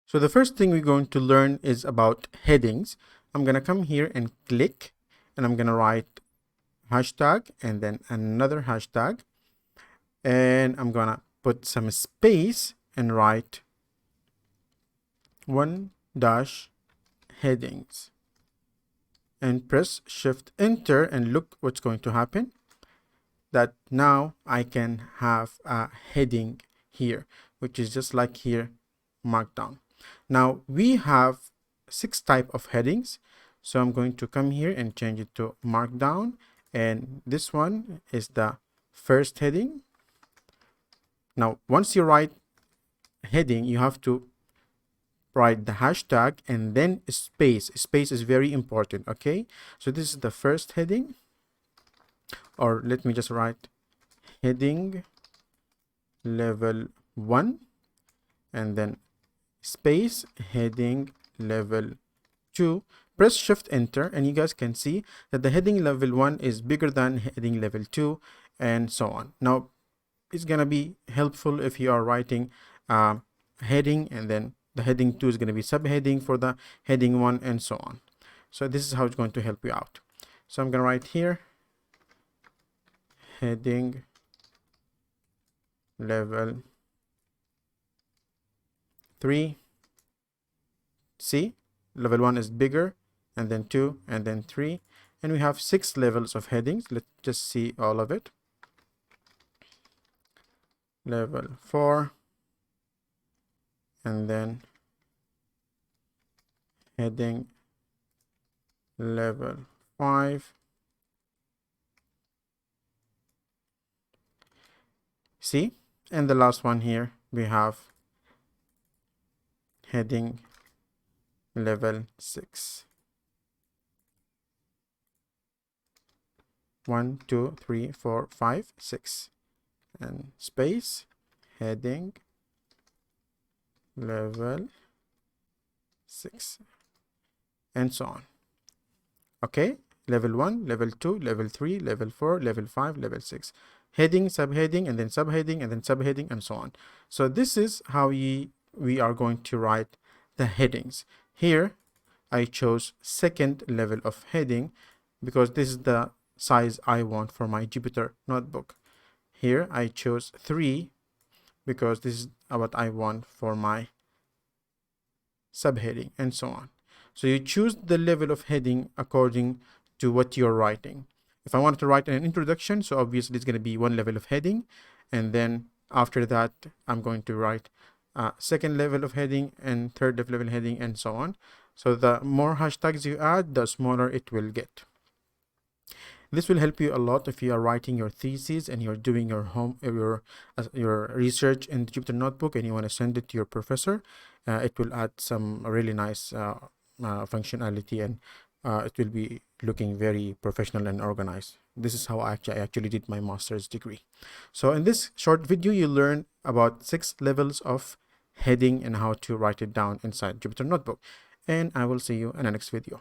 So the first thing we're going to learn is about headings. I'm going to come here and click, and I'm going to write hashtag and then another hashtag, and I'm going to put some space and write 1 dash headings, and press shift enter, and look what's going to happen, that now I can have a heading here, which is just like here, Markdown. Now we have 6 type of headings, so I'm going to come here and change it to Markdown, and this one is the first heading. Now once you write heading, you have to write the hashtag and then space. Space is very important. Okay, so this is the first heading, or let me just write heading level 1 and then space heading level 2. Press shift enter, and you guys can see that the heading level 1 is bigger than heading level 2, and so on. Now it's gonna be helpful if you are writing heading, and then the heading 2 is going to be subheading for the heading 1, and so on. So this is how it's going to help you out. So I'm going to write here heading level 3. See, level 1 is bigger, and then 2, and then 3, and we have 6 levels of headings. Let's just see all of it. Level 4, and then heading level 5. See, and the last one here we have heading level 6. 1, 2, 3, 4, 5, 6, and space heading level 6, and so on. Okay, level 1, level 2, level 3, level 4, level 5, level 6, heading, subheading, and then subheading, and then subheading, and so on. So this is how we are going to write the headings. Here I chose second level of heading because this is the size I want for my Jupyter notebook. Here I chose 3 because this is what I want for my subheading, and so on. So you choose the level of heading according to what you're writing. If I wanted to write an introduction, so obviously it's going to be 1 level of heading, and then after that I'm going to write second level of heading and third level of heading, and so on. So the more hashtags you add, the smaller it will get. This will help you a lot if you are writing your thesis and you're doing your research in the Jupyter Notebook and you want to send it to your professor. It will add some really nice functionality, and it will be looking very professional and organized. This is how I actually did my master's degree. So in this short video, you learn about 6 levels of heading and how to write it down inside Jupyter Notebook. And I will see you in the next video.